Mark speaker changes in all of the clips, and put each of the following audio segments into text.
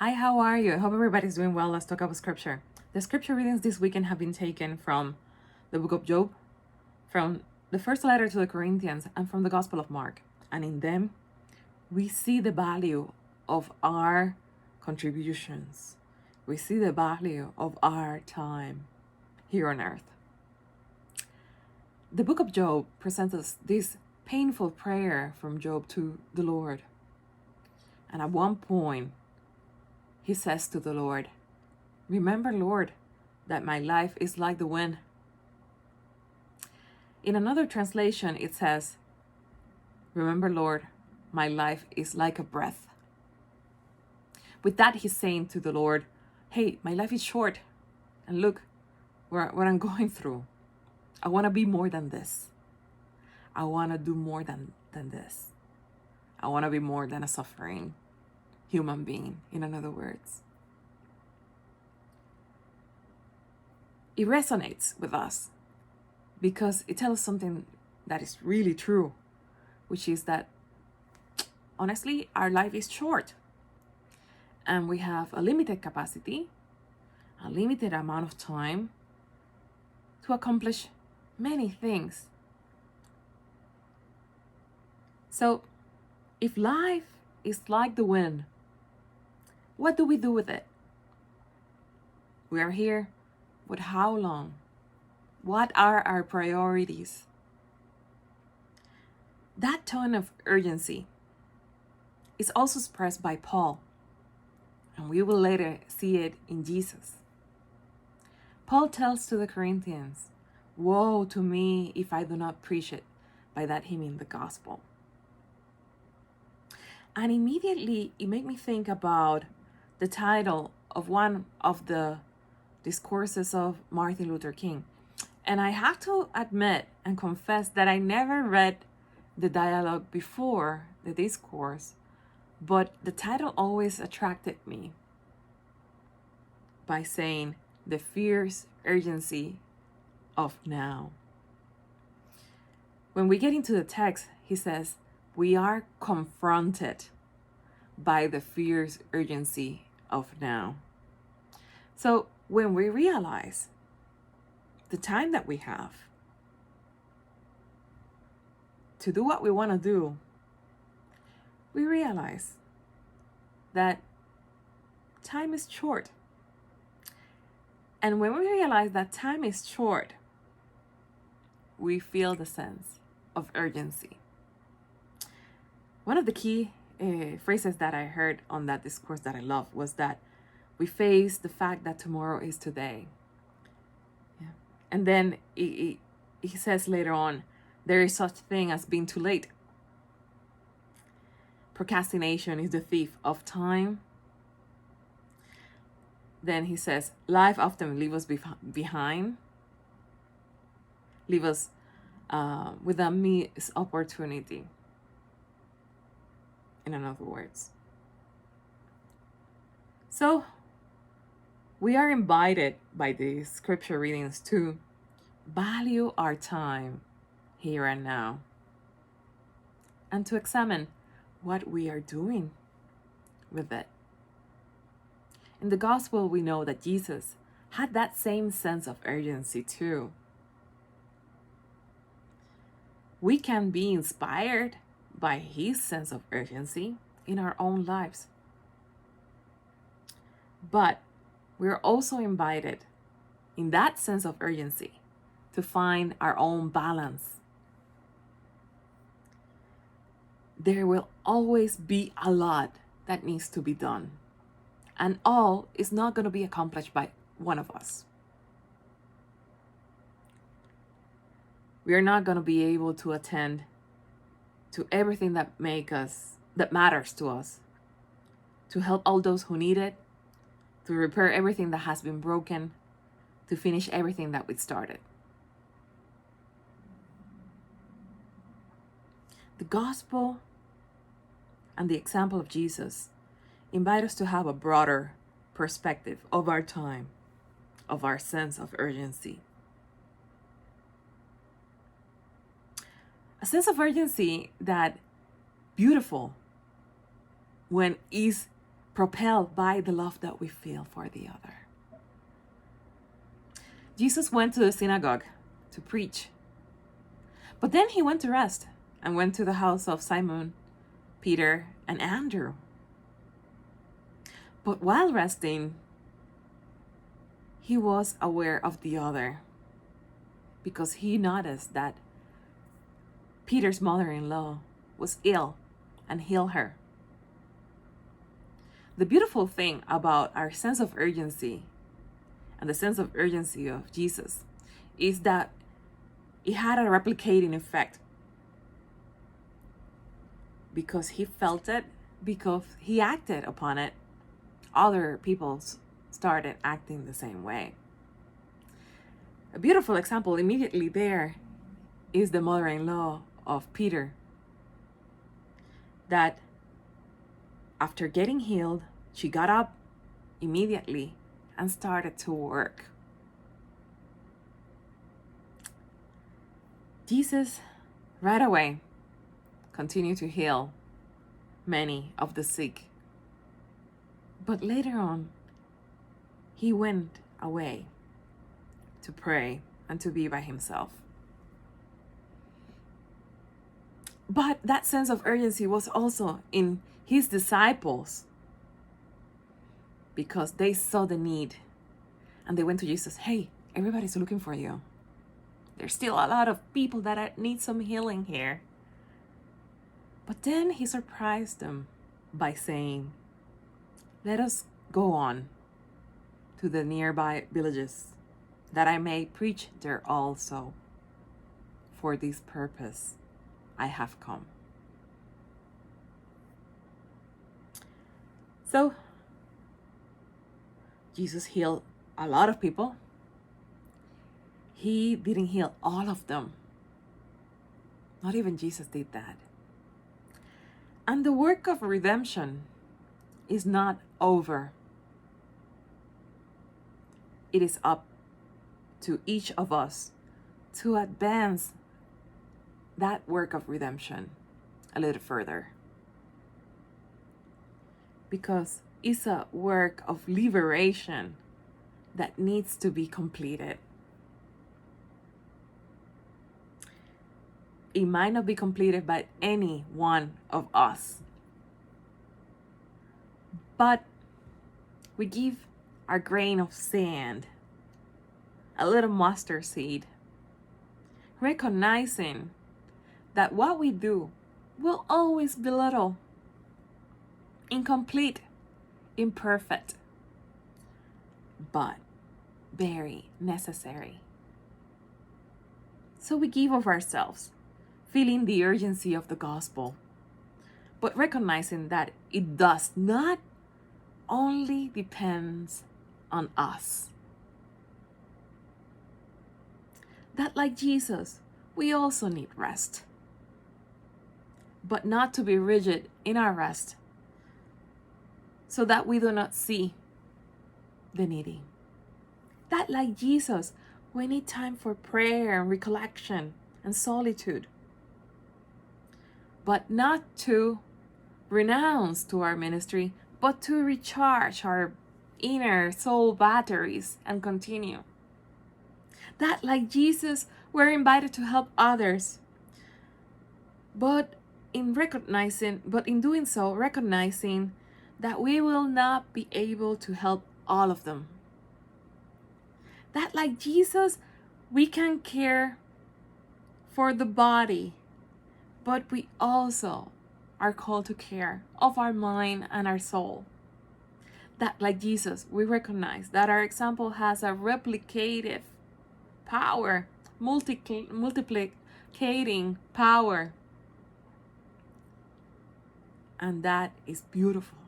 Speaker 1: Hi, how are you? I hope everybody's doing well. Let's talk about scripture. The scripture readings this weekend have been taken from the book of Job, from the first letter to the Corinthians, and from the Gospel of Mark. And in them, we see the value of our contributions. We see the value of our time here on earth. The book of Job presents us this painful prayer from Job to the Lord. And at one point, he says to the Lord, "Remember, Lord, that my life is like the wind." In another translation, it says, "Remember, Lord, my life is like a breath." With that, he's saying to the Lord, hey, my life is short. And look what I'm going through. I want to be more than this. I want to do more than this. I want to be more than a suffering human being, in other words. It resonates with us because it tells us something that is really true, which is that honestly, our life is short and we have a limited capacity, a limited amount of time to accomplish many things. So if life is like the wind, what do we do with it? We are here, but how long? What are our priorities? That tone of urgency is also expressed by Paul, and we will later see it in Jesus. Paul tells to the Corinthians, "Woe to me if I do not preach it." By that he means the gospel. And immediately it made me think about the title of one of the discourses of Martin Luther King. And I have to admit and confess that I never read the dialogue before the discourse, but the title always attracted me by saying the fierce urgency of now. When we get into the text, he says, we are confronted by the fierce urgency of now. So when we realize the time that we have to do what we want to do, we realize that time is short. And when we realize that time is short, we feel the sense of urgency. One of the key phrases that I heard on that discourse that I love was that we face the fact that tomorrow is today. Yeah. And then he says later on, there is such thing as being too late. Procrastination is the thief of time. Then he says, life often leaves us behind, leave us with a missed opportunity, in other words. So we are invited by these scripture readings to value our time here and now and to examine what we are doing with it. In the gospel, we know that Jesus had that same sense of urgency too. We can be inspired by his sense of urgency in our own lives. But we're also invited in that sense of urgency to find our own balance. There will always be a lot that needs to be done, and all is not going to be accomplished by one of us. We are not going to be able to attend to everything that matters to us, to help all those who need it, to repair everything that has been broken, to finish everything that we started. The gospel and the example of Jesus invite us to have a broader perspective of our time, of our sense of urgency. A sense of urgency that beautiful when is propelled by the love that we feel for the other. Jesus went to the synagogue to preach, but then he went to rest and went to the house of Simon, Peter, and Andrew. But while resting, he was aware of the other because he noticed that Peter's mother-in-law was ill and healed her. The beautiful thing about our sense of urgency and the sense of urgency of Jesus is that it had a replicating effect because he felt it, because he acted upon it. Other people started acting the same way. A beautiful example immediately there is the mother-in-law of Peter, that after getting healed, she got up immediately and started to work. Jesus, right away, continued to heal many of the sick. But later on, he went away to pray and to be by himself. But that sense of urgency was also in his disciples because they saw the need and they went to Jesus. Hey, everybody's looking for you. There's still a lot of people that need some healing here. But then he surprised them by saying, let us go on to the nearby villages, that I may preach there also. For this purpose I have come. So, Jesus healed a lot of people. He didn't heal all of them. Not even Jesus did that. And the work of redemption is not over. It is up to each of us to advance that work of redemption a little further. Because it's a work of liberation that needs to be completed. It might not be completed by any one of us, but we give our grain of sand, a little mustard seed, recognizing that what we do will always be little, incomplete, imperfect, but very necessary. So we give of ourselves, feeling the urgency of the gospel, but recognizing that it does not only depends on us. That like Jesus, we also need rest, but not to be rigid in our rest, so that we do not see the needy. That like Jesus, we need time for prayer and recollection and solitude, but not to renounce to our ministry, but to recharge our inner soul batteries and continue. That like Jesus, we're invited to help others, but in doing so, recognizing that we will not be able to help all of them. That like Jesus, we can care for the body, but we also are called to care of our mind and our soul. That like Jesus, we recognize that our example has a replicative power, multiplicating power. And that is beautiful,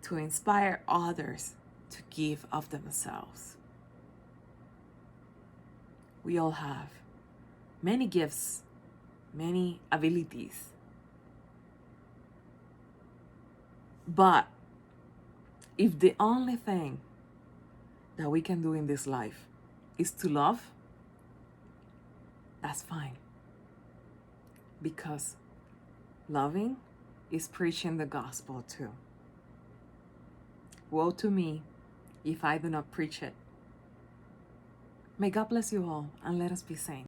Speaker 1: to inspire others to give of themselves. We all have many gifts, many abilities. But if the only thing that we can do in this life is to love, that's fine. Because loving is preaching the gospel too. woe to me if I do not preach it. May God bless you all, and let us be saints.